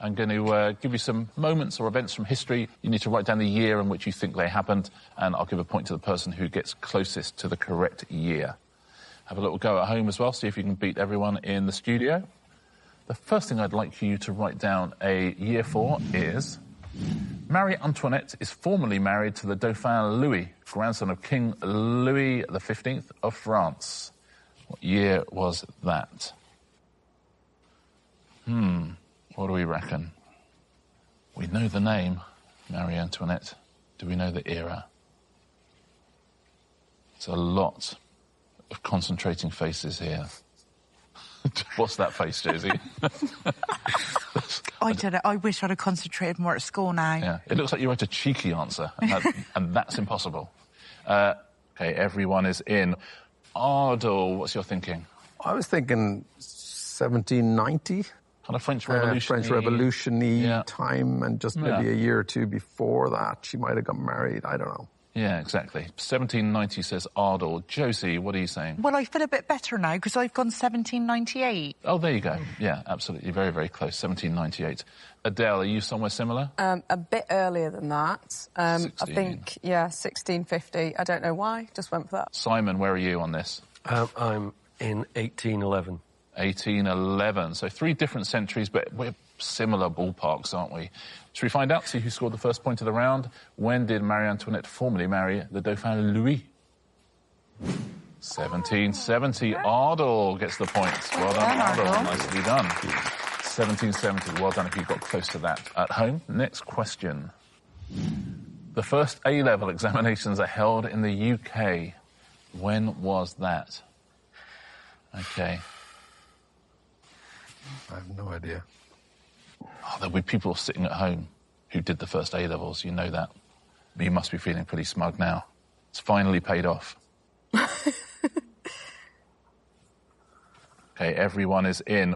I'm going to give you some moments or events from history. You need to write down the year in which you think they happened, and I'll give a point to the person who gets closest to the correct year. Have a little go at home as well, see if you can beat everyone in the studio. The first thing I'd like you to write down a year for is... Marie-Antoinette is formally married to the Dauphin Louis, grandson of King Louis XV of France. What year was that? What do we reckon? We know the name, Marie-Antoinette. Do we know the era? It's a lot of concentrating faces here. What's that face, Josie? I don't know. I wish I'd have concentrated more at school now. Yeah, it looks like you wrote a cheeky answer, and that's impossible. OK, everyone is in. Ardal, what's your thinking? I was thinking 1790. Kind of French Revolution. French Revolution-y time, and just maybe a year or two before that, she might have got married. I don't know. Yeah, exactly. 1790 says Ardal. Josie, what are you saying? Well, I feel a bit better now because I've gone 1798. Oh, there you go. Yeah, absolutely. Very, very close. 1798. Adele, are you somewhere similar? A bit earlier than that. I think, 1650. I don't know why. Just went for that. Simon, where are you on this? I'm in 1811. 1811. So 3 different centuries, but we're similar ballparks, aren't we? Should we find out, see who scored the first point of the round? When did Marie-Antoinette formally marry the Dauphin Louis? 1770. Ardal gets the points. Well done, Ardal. Nicely done. 1770. Well done if you got close to that at home. Next question. The first A-level examinations are held in the UK. When was that? OK. I have no idea. Oh, there'll be people sitting at home who did the first A-levels, you know that. But you must be feeling pretty smug now. It's finally paid off. OK, everyone is in.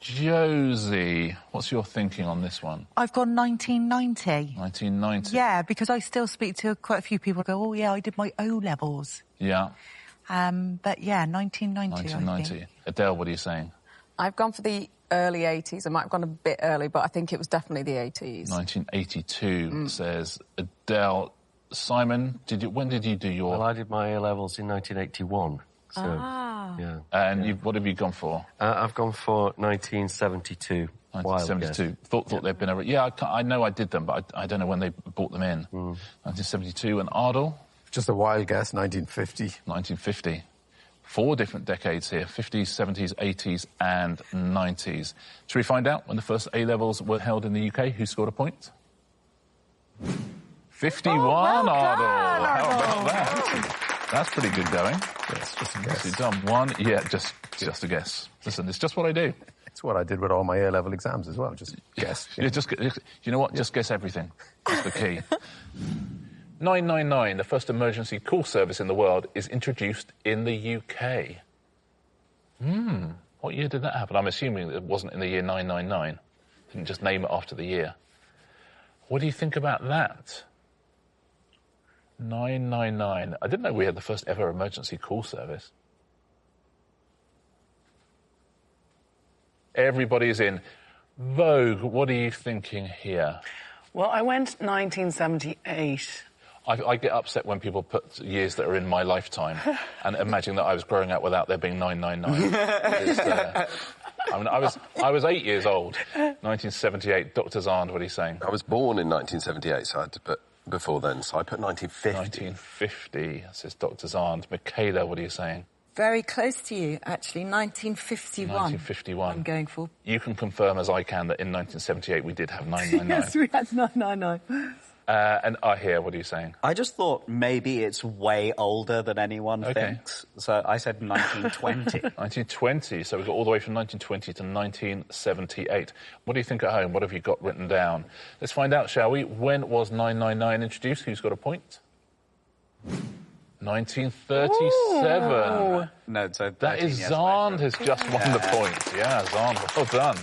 Josie, what's your thinking on this one? I've gone 1990. 1990? Yeah, because I still speak to quite a few people who go, oh, yeah, I did my O-levels. Yeah. But, yeah, 1990, 1990. I think. Adele, what are you saying? I've gone for the early 80s. I might have gone a bit early, but I think it was definitely the 80s. 1982, says Adele. Simon, when did you do your... Well, I did my A-levels in 1981. So, yeah. And what have you gone for? I've gone for 1972. 1972. Thought they'd been... I know I did them, but I don't know when they brought them in. 1972. And Ardal? Just a wild guess, 1950. 1950. 4 different decades here, 50s, 70s, 80s and 90s. Should we find out when the first A-levels were held in the UK? Who scored a point? 51, Ardal. How about that? That's pretty good going. Yes, just a guess. You've done one. Yeah, just a guess. Listen, it's just what I do. It's what I did with all my A-level exams as well, just guess. You know what? Just guess everything. That's the key. 999, the first emergency call service in the world, is introduced in the UK. What year did that happen? I'm assuming it wasn't in the year 999. Didn't just name it after the year. What do you think about that? 999. I didn't know we had the first ever emergency call service. Everybody's in. Vogue, what are you thinking here? Well, I went 1978. I get upset when people put years that are in my lifetime and imagine that I was growing up without there being 999. I was 8 years old, 1978. Dr. Zand, what are you saying? I was born in 1978, so I had to put before then, so I put 1950. 1950, says Dr. Zand. Michaela, what are you saying? Very close to you, actually, 1951. 1951. I'm going for. You can confirm, as I can, that in 1978 we did have 999. Yes, we had 999. And Ahir, what are you saying? I just thought maybe it's way older than anyone thinks. So I said 1920. 1920. So we've got all the way from 1920 to 1978. What do you think at home? What have you got written down? Let's find out, shall we? When was 999 introduced? Who's got a point? 1937. Ooh. No, so that is Zand has just won the point. Yeah, Zand, well done.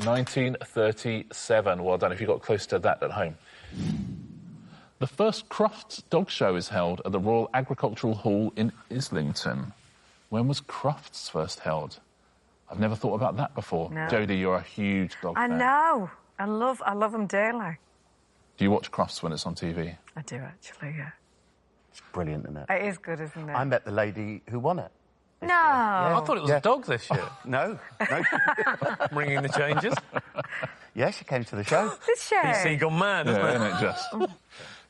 1937. Well done if you got close to that at home. The first Cruft dog show is held at the Royal Agricultural Hall in Islington. When was Crufts first held? I've never thought about that before. No. Jodie, you're a huge dog fan. I know. I love them dearly. Do you watch Crufts when it's on TV? I do, actually, yeah. It's brilliant, isn't it? It is good, isn't it? I met the lady who won it. No. I thought it was a dog this year. No. Ringing the changes. Yeah, she came to the show. Did she? PC gone mad, isn't Isn't it just?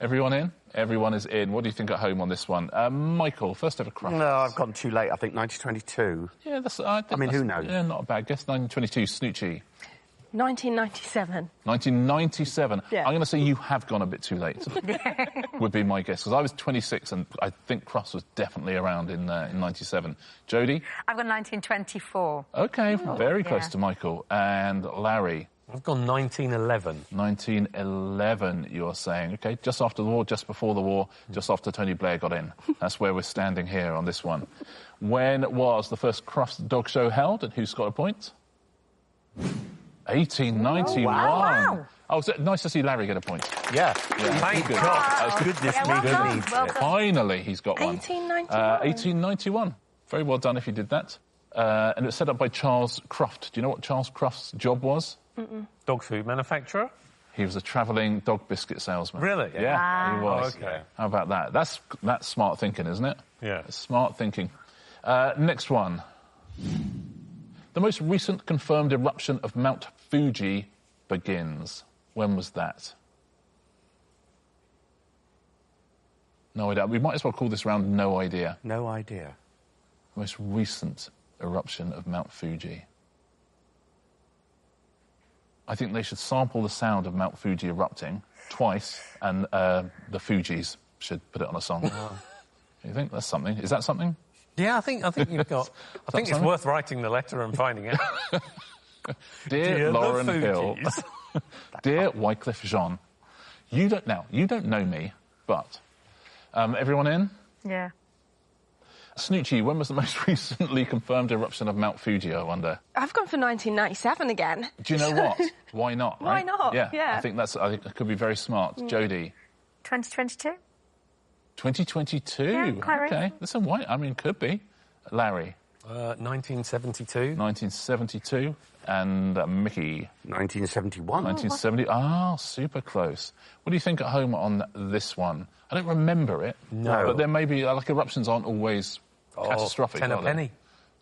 Everyone in? Everyone is in. What do you think at home on this one? Michael, first ever Cruft. No, I've gone too late. I think 1922. Yeah, who knows? Yeah, not a bad guess. 1922, Snoochie. 1997. 1997. Yeah. I'm going to say you have gone a bit too late, would be my guess. Because I was 26 and I think Crufts was definitely around in 97. Jodie? I've got 1924. OK, very close to Michael. And Larry? I've gone 1911. 1911, you're saying. OK, just after the war, just before the war, just after Tony Blair got in. That's where we're standing here on this one. When was the first Crufts dog show held and who's got a point? 1891. Oh, wow. Oh, so nice to see Larry get a point. Yeah. Thank God. That's Goodness Yeah, well me, done. needs Well it. done. Finally, he's got one. 1891. 1891. Very well done if you did that. And it was set up by Charles Cruft. Do you know what Charles Cruft's job was? Dog food manufacturer? He was a travelling dog biscuit salesman. Really? Yeah, he was. Oh, OK. How about that? That's smart thinking, isn't it? Yeah. That's smart thinking. Next one. The most recent confirmed eruption of Mount Fuji begins. When was that? No idea. We might as well call this round no idea. No idea. Most recent eruption of Mount Fuji. I think they should sample the sound of Mount Fuji erupting twice, and the Fujis should put it on a song. You think that's something? Is that something? Yeah, I think you've got... I think it's worth writing the letter and finding out. Dear Lauren Hill, Fugees. dear Wycliffe Jean, you don't know me, but everyone in? Yeah. Snoochie, when was the most recently confirmed eruption of Mount Fuji, I wonder? I've gone for 1997 again. Do you know what? Why not? Why Right? not? Yeah, Yeah. I think that could be very smart. Jodie? 2022? 2022? Yeah, quite OK. right. Listen, why? I mean, could be. Larry? 1972. 1972. And Mickey? 1971. 1970. Ah, super close. What do you think at home on this one? I don't remember it. No. But there may be, like, eruptions aren't always catastrophic, Ten a are they? penny.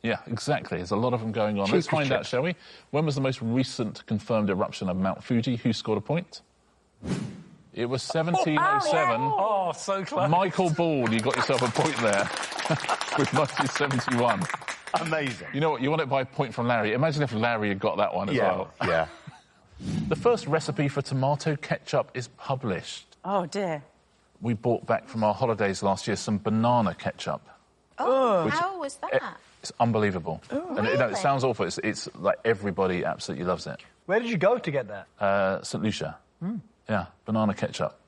Yeah, exactly. There's a lot of them going on. Cheap Let's find as out, chips. shall we? When was the most recent confirmed eruption of Mount Fuji? Who scored a point? It was 1707. Oh, so close. Michael Ball, you got yourself a point there with 1971. Amazing. You know what? You want it by a point from Larry. Imagine if Larry had got that one as well. Yeah. The first recipe for tomato ketchup is published. Oh, dear. We bought back from our holidays last year some banana ketchup. Oh, how was that? It's unbelievable. And it sounds awful. It's like everybody absolutely loves it. Where did you go to get that? St. Lucia. Yeah, banana ketchup.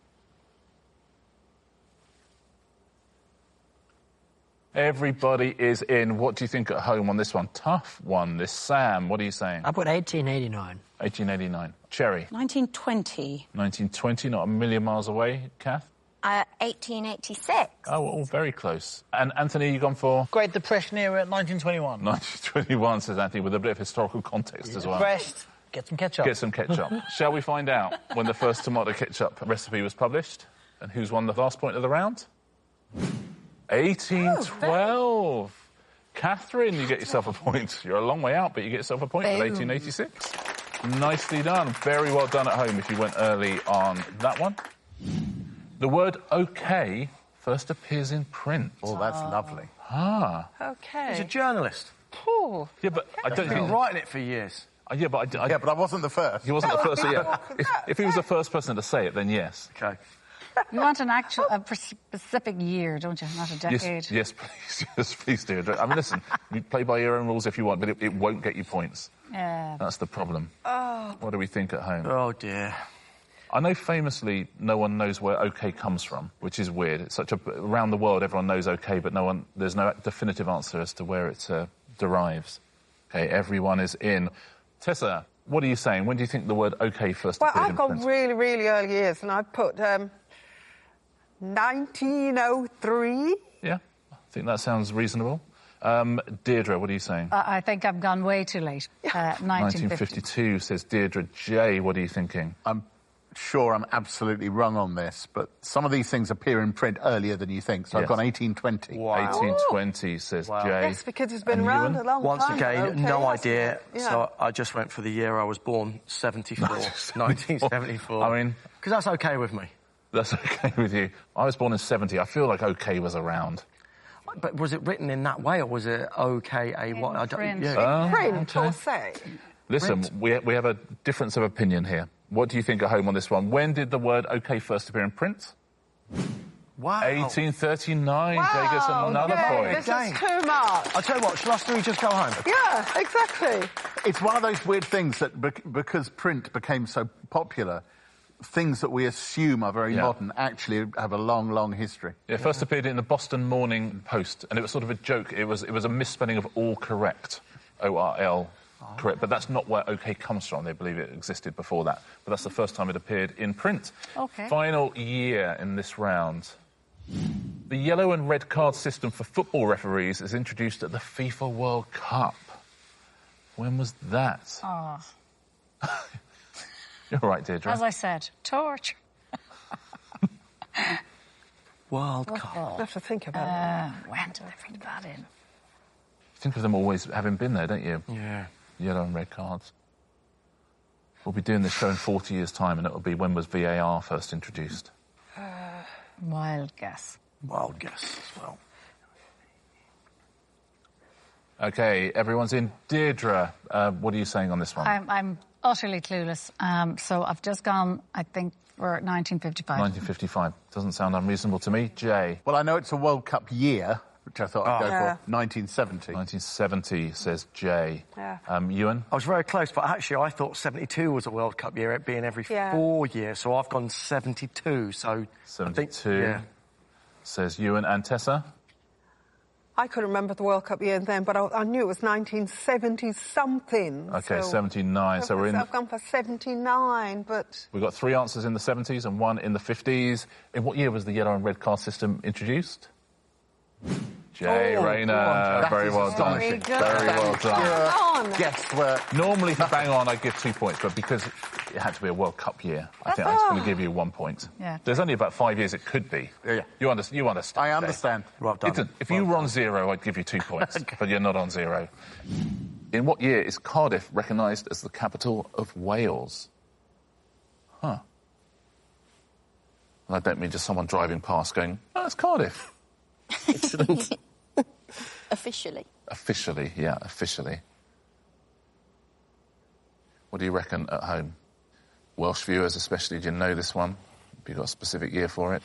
Everybody is in. What do you think at home on this one? Tough one, this. Sam, what are you saying? I put 1889. 1889. Cherry? 1920. 1920, not a million miles away. Kath? 1886. Oh, all very close. And Anthony, you gone for? Great Depression era, 1921. 1921, says Anthony, with a bit of historical context as well. Depressed. Get some ketchup. Get some ketchup. Shall we find out when the first tomato ketchup recipe was published? And who's won the last point of the round? 1812. Catherine, you get yourself a point. You're a long way out, but you get yourself a point with 1886. Nicely done. Very well done at home if you went early on that one. The word OK first appears in print. Oh, that's lovely. Ah. Okay. He's a journalist. Ooh. Yeah, but I don't He's been think... writing it for years. Yeah, but Yeah, but I wasn't the first. He wasn't the first, yeah. If he was the first person to say it, then yes. Okay. You want an actual, specific year, don't you? Not a decade. Yes, please. Yes, please do. I mean, listen, you play by your own rules if you want, but it won't get you points. Yeah. That's the problem. Oh. What do we think at home? Oh, dear. I know famously no one knows where OK comes from, which is weird. It's around the world everyone knows OK, but there's no definitive answer as to where it derives. OK, everyone is in. Tessa, what are you saying? When do you think the word OK first appeared I've in got print? really, really early years, and I've put 1903. Yeah, I think that sounds reasonable. Deirdre, what are you saying? I think I've gone way too late. 1952, says Deirdre. Jay, what are you thinking? I'm sure I'm absolutely wrong on this, but some of these things appear in print earlier than you think, so I've gone 1820. Wow. 1820, says Jay. Yes, because it's been around a long Once time. again, Okay, no idea. Yeah. So I just went for the year I was born, 74. 1974. I mean... Because that's OK with me. That's OK with you. I was born in 70. I feel like OK was around. But was it written in that way, or was it OK-A-Y? I don't... Print, okay. or say. Listen, we have a difference of opinion here. What do you think at home on this one? When did the word OK first appear in print? Wow. 1839. Wow, Jay gets another point. This is too much. I'll tell you what, shall us three just go home? Yeah, exactly. It's one of those weird things that because print became so popular, things that we assume are very modern actually have a long, long history. It first appeared in the Boston Morning Post, and it was sort of a joke. It was a misspelling of all correct, O-R-L, correct. But that's not where OK comes from. They believe it existed before that. But that's the first time it appeared in print. OK. Final year in this round. The yellow and red card system for football referees is introduced at the FIFA World Cup. When was that? Oh. You're right, Deirdre. As I said, torture. World Cup. I have to think about it. When did I put that in? Think of them always having been there, don't you? Yeah. Yellow and red cards. We'll be doing this show in 40 years' time, and it'll be when was VAR first introduced? Wild guess. Wild guess as well. OK, everyone's in. Deirdre, what are you saying on this one? I'm utterly clueless. So I've just gone, I think, for 1955. 1955. Doesn't sound unreasonable to me. Jay? Well, I know it's a World Cup year, which I thought I'd go for. 1970. 1970, says Jay. Yeah. Ewan? I was very close, but actually I thought 72 was a World Cup year, it being every 4 years, so I've gone 72, so... 72, says Ewan. And Tessa? I couldn't remember the World Cup year then, but I knew it was 1970-something. OK, 79. So we're in... I've gone for 79, but... We've got 3 answers in the 70s and 1 in the 50s. In what year was the yellow and red card system introduced? Jay Rayner, very well done. Very well done. Guesswork. Normally, for bang on, I'd give 2 points, but because it had to be a World Cup year, I think I'm just going to give you 1 point. Yeah. There's only about 5 years it could be. Yeah. You understand. I understand. Well done. If you were on 0, I'd give you 2 points, but you're not on 0. In what year is Cardiff recognised as the capital of Wales? Huh. And I don't mean just someone driving past going, oh, it's Cardiff. Excellent. Officially. Officially, yeah, officially. What do you reckon at home? Welsh viewers especially, do you know this one? Have you got a specific year for it?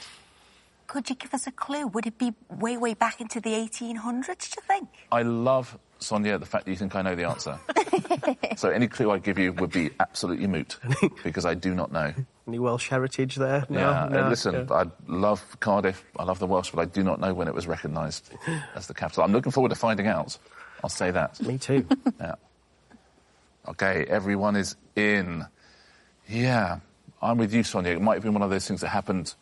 Could you give us a clue? Would it be way, way back into the 1800s, do you think? I love, Sonia, the fact that you think I know the answer. So any clue I give you would be absolutely moot, because I do not know. Any Welsh heritage there? No, listen, I love Cardiff, I love the Welsh, but I do not know when it was recognised as the capital. I'm looking forward to finding out. I'll say that. Me too. Yeah. OK, everyone is in. Yeah, I'm with you, Sonia. It might have been one of those things that happened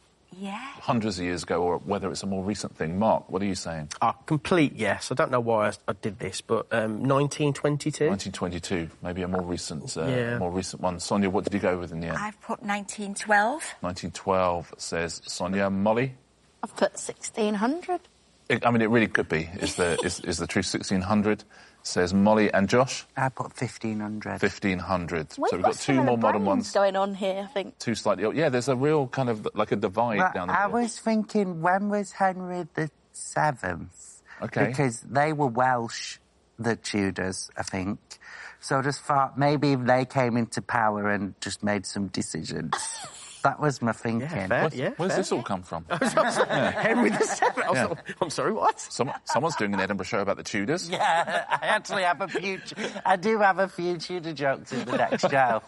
hundreds of years ago, or whether it's a more recent thing. Mark, what are you saying? Complete yes. I don't know why I did this, but 1922. 1922, maybe a more recent one. Sonia, what did you go with in the end? I've put 1912. 1912, says Sonia. Molly? I've put 1600. I mean, it really could be. Is the truth 1600? Says Molly. And Josh? I put 1500. 1500. So we've got 2 more modern ones. Going on here, I think. 2 slightly... Yeah, there's a real kind of like a divide down there. I was thinking, when was Henry VII? OK. Because they were Welsh, the Tudors, I think. So I just thought maybe they came into power and just made some decisions. That was my thinking. Where's this all come from? Henry VII. I'm sorry, what? Someone's doing an Edinburgh show about the Tudors. Yeah, I actually have I do have a few Tudor jokes in the next show.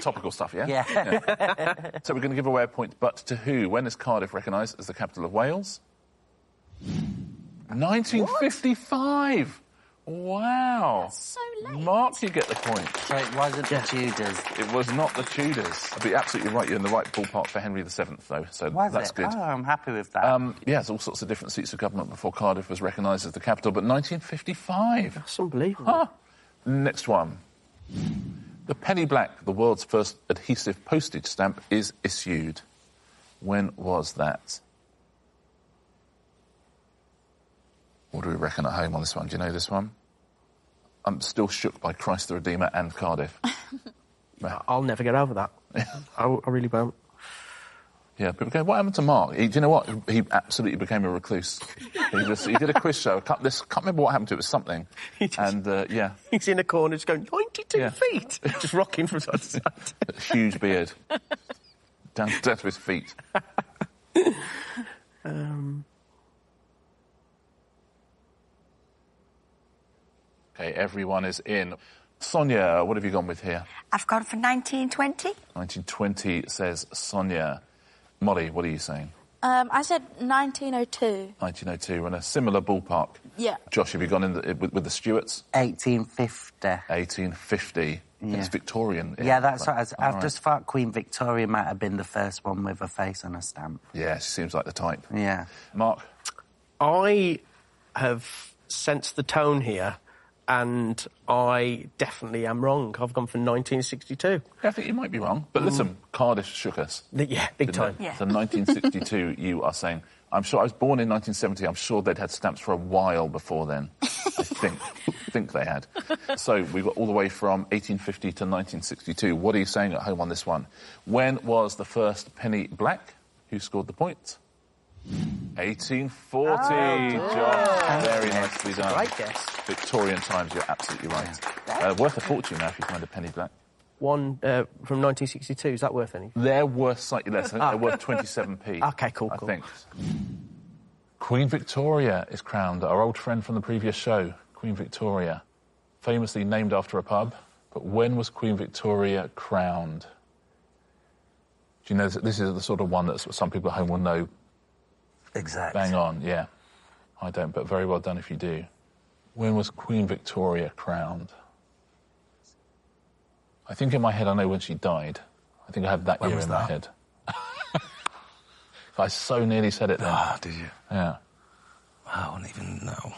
Topical stuff, yeah? Yeah. So we're going to give away a point, but to who? When is Cardiff recognised as the capital of Wales? 1955. Wow. That's so late. Mark, you get the point. So it wasn't the Tudors. It was not the Tudors. I'd be absolutely right. You're in the right ballpark for Henry VII, though, so that's good. Oh, I'm happy with that. There's all sorts of different seats of government before Cardiff was recognised as the capital, but 1955. That's unbelievable. Huh. Next one. The penny black, the world's first adhesive postage stamp, is issued. When was that? What do we reckon at home on this one? Do you know this one? I'm still shook by Christ the Redeemer and Cardiff. I'll never get over that. I really won't. Yeah, people go, what happened to Mark? Do you know what? He absolutely became a recluse. He did a quiz show. I can't remember what happened to it. It was something. Yeah. He's in a corner just going, 92 feet. Just rocking from side to side. Huge beard. down to his feet. Okay, everyone is in. Sonia, what have you gone with here? I've gone for 1920. 1920 says Sonia. Molly, what are you saying? I said 1902. 1902, in a similar ballpark. Yeah. Josh, have you gone in with the Stuarts? 1850. 1850. Yeah. It's Victorian. Yeah, that's right. I've just thought Queen Victoria might have been the first one with a face on a stamp. Yeah, she seems like the type. Yeah. Mark? I have sensed the tone here, and I definitely am wrong. I've gone for 1962. Yeah, I think you might be wrong. But listen, Cardiff shook us. Yeah, big time. Yeah. So 1962, you are saying. I'm sure I was born in 1970. I'm sure they'd had stamps for a while before then. I think they had. So we got all the way from 1850 to 1962. What are you saying at home on this one? When was the first penny black? Who scored the point? 1840. Josh, very nicely done. Great guess. Victorian times. You're absolutely right. Worth a fortune now if you find a penny black. One from 1962, is that worth any? They're worth slightly less. I think they're worth 27p. OK, cool. I think. Queen Victoria is crowned. Our old friend from the previous show, Queen Victoria, famously named after a pub. But when was Queen Victoria crowned? Do you know, this is the sort of one that some people at home will know. Exactly. Bang on, yeah. I don't, but very well done if you do. When was Queen Victoria crowned? I think in my head I know when she died. I think I have that year in my head. I so nearly said it then. Ah, did you? Yeah. I don't even know.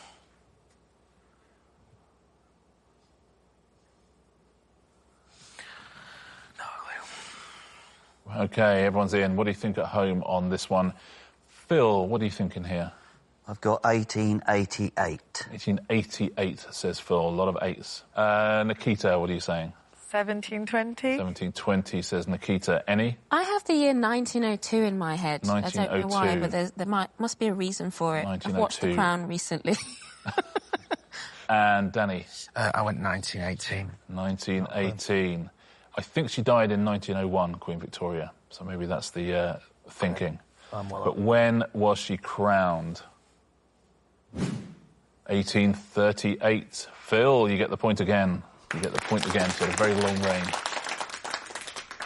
OK, everyone's in. What do you think at home on this one? Phil, what are you thinking here? I've got 1888. 1888, says Phil. A lot of eights. Nikita, what are you saying? 1720. 1720, says Nikita. Any? I have the year 1902 in my head. 1902. I don't know why, but there must be a reason for it. I've watched The Crown recently. And Danny? I went 1918. 1918. I think she died in 1901, Queen Victoria. So maybe that's the thinking. But when was she crowned? 1838. Phil, you get the point again. You get the point again. She had a very long reign.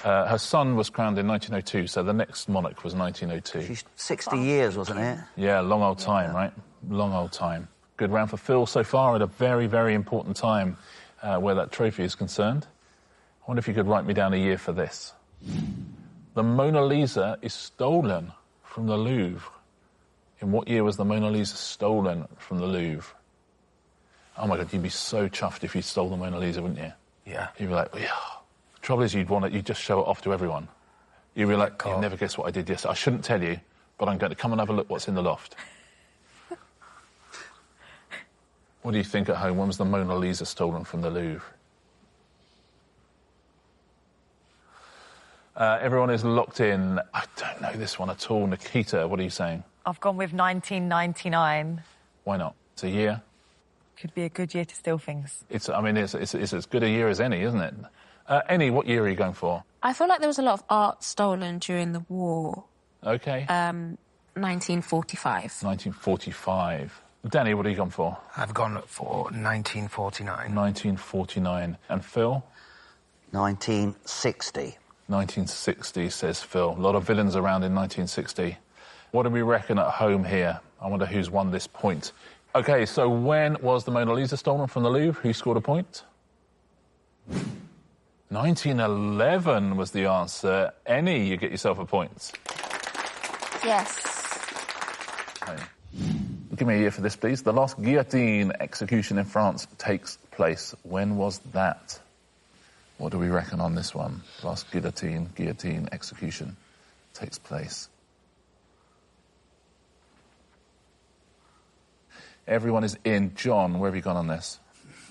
Her son was crowned in 1902, so the next monarch was 1902. She's 60 years, wasn't it? Yeah, long old time, right? Long old time. Good round for Phil so far at a very, very important time where that trophy is concerned. I wonder if you could write me down a year for this. The Mona Lisa is stolen from the Louvre. In what year was the Mona Lisa stolen from the Louvre? Oh my God, you'd be so chuffed if you stole the Mona Lisa, wouldn't you? Yeah. You'd be like, yeah. The trouble is you'd just show it off to everyone. You'd be like, you'll never guess what I did yesterday. I shouldn't tell you, but I'm going to come and have a look what's in the loft. What do you think at home? When was the Mona Lisa stolen from the Louvre? Everyone is locked in. I don't know this one at all. Nikita, what are you saying? I've gone with 1999. Why not? It's a year. Could be a good year to steal things. It's as good a year as any, isn't it? Any, what year are you going for? I feel like there was a lot of art stolen during the war. OK. 1945. 1945. Danny, what are you gone for? I've gone for 1949. 1949. And Phil? 1960. 1960, says Phil. A lot of villains around in 1960. What do we reckon at home here? I wonder who's won this point. OK, so when was the Mona Lisa stolen from the Louvre? Who scored a point? 1911 was the answer. Any, you get yourself a point. Yes. Okay. Give me a year for this, please. The last guillotine execution in France takes place. When was that? What do we reckon on this one? Last guillotine execution takes place. Everyone is in. John, where have you gone on this?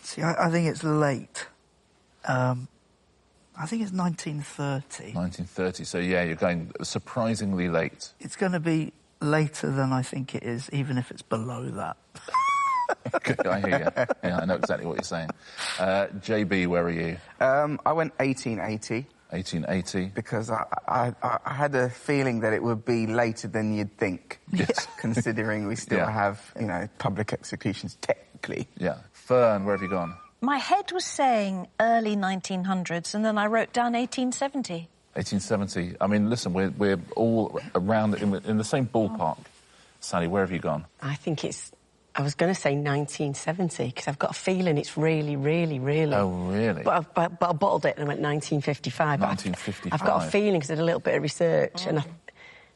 See, I think it's late. I think it's 1930. 1930, so yeah, you're going surprisingly late. It's going to be later than I think it is, even if it's below that. Good, I hear you. Yeah, I know exactly what you're saying. JB, where are you? I went 1880. 1880. Because I had a feeling that it would be later than you'd think, yes. Considering we still have, you know, public executions technically. Yeah. Fern, where have you gone? My head was saying early 1900s, and then I wrote down 1870. 1870. I mean, listen, we're all around in the same ballpark. Sally, where have you gone? I think it's... I was going to say 1970, because I've got a feeling it's really, really, really... Oh, really? But I bottled it and I went 1955. 1955. I've got a feeling, because I did a little bit of research, and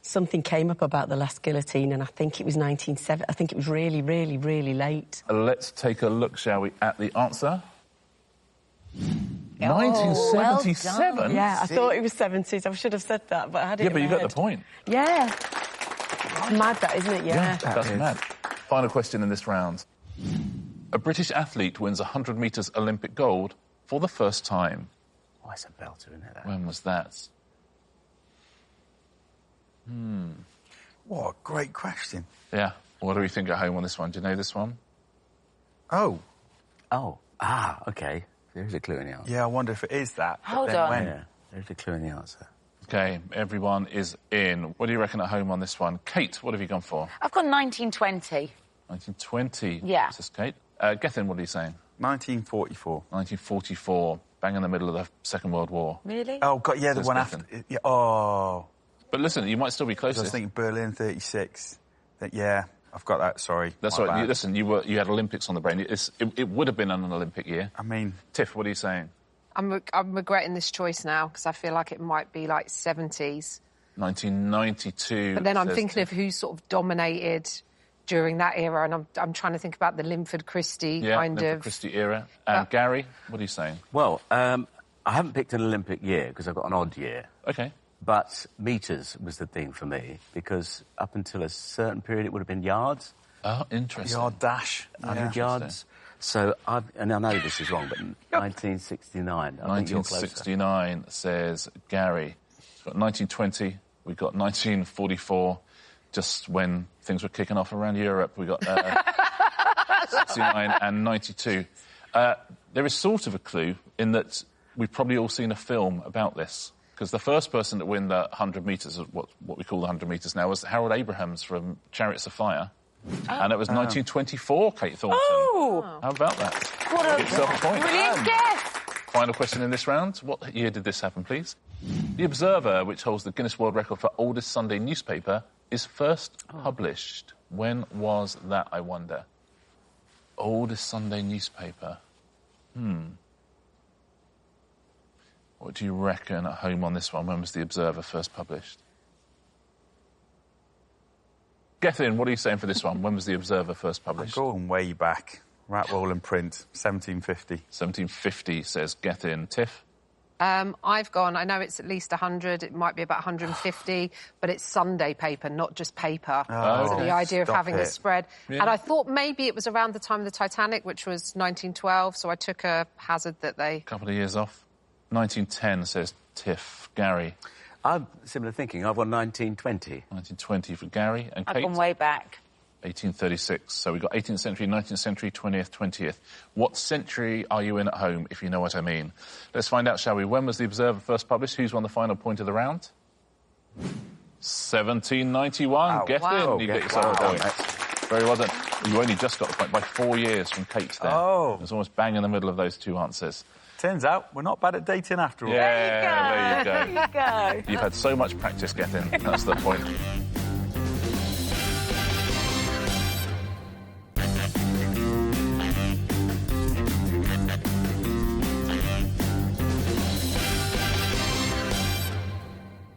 something came up about the last guillotine, and I think it was 1970. I think it was really, really, really late. Let's take a look, shall we, at the answer. 1977? Well yeah, I thought it was 70s. I should have said that, but I had it Yeah, but you got head. the point. Yeah. Mad, that, isn't it? Yeah. That's mad. Final question in this round. A British athlete wins 100 metres Olympic gold for the first time. Oh, it's a belter, isn't it? When was that? What a great question. Yeah. What do we think at home on this one? Do you know this one? Oh. OK. There is a clue in the answer. Yeah, I wonder if it is that. Hold on. When? Yeah, there's a clue in the answer. OK, everyone is in. What do you reckon at home on this one? Kate, what have you gone for? I've gone 1920. 1920. Yeah. This is Kate. Gethin, what are you saying? 1944. 1944. Bang in the middle of the Second World War. Really? Oh, God, yeah, the one after. Yeah, oh. But listen, you might still be closest. I was thinking Berlin 36. Yeah, I've got that, sorry. That's right. Listen, you had Olympics on the brain. It would have been an Olympic year. I mean... Tiff, what are you saying? I'm regretting this choice now, because I feel like it might be, like, 70s. 1992. But then I'm thinking of who sort of dominated during that era, and I'm trying to think about the Linford Christie kind of... Linford Christie era. And Gary, what are you saying? Well, I haven't picked an Olympic year, because I've got an odd year. OK. But metres was the thing for me, because up until a certain period it would have been yards. Oh, interesting. Yard dash. 100 yards. So, and I know this is wrong, but 1969. 1969, says Gary. We've got 1920, we've got 1944, just when things were kicking off around Europe. We got 69 and 92. There is sort of a clue in that we've probably all seen a film about this. Because the first person to win the 100 metres, what we call the 100 metres now, was Harold Abrahams from Chariots of Fire. And it was 1924, Kate Thornton. Oh! How about that? What a Get yourself a point. brilliant guess! Final question in this round. What year did this happen, please? The Observer, which holds the Guinness World Record for oldest Sunday newspaper, is first published. When was that, I wonder? Oldest Sunday newspaper. What do you reckon at home on this one? When was The Observer first published? Gethin, what are you saying for this one? When was The Observer first published? I'm going way back. Rat roll and print, 1750. 1750, says Gethin. Tiff? I've gone, I know it's at least 100, it might be about 150, but it's Sunday paper, not just paper. So the idea of having a spread. Yeah. And I thought maybe it was around the time of the Titanic, which was 1912, so I took a hazard that they... A couple of years off. 1910, says Tiff. Gary? I'm similar thinking. I've got 1920. 1920 for Gary. And Kate? I've gone way back. 1836. So we've got 18th century, 19th century, 20th, 20th. What century are you in at home, if you know what I mean? Let's find out, shall we? When was The Observer first published? Who's won the final point of the round? 1791. Wow. Get in. You get yourself a point. Very well done. You only just got the point by 4 years from Kate there. Oh. It was almost bang in the middle of those two answers. Turns out we're not bad at dating after all. Yeah, there you go. There you go. You've had so much practice, Gethin. That's the point.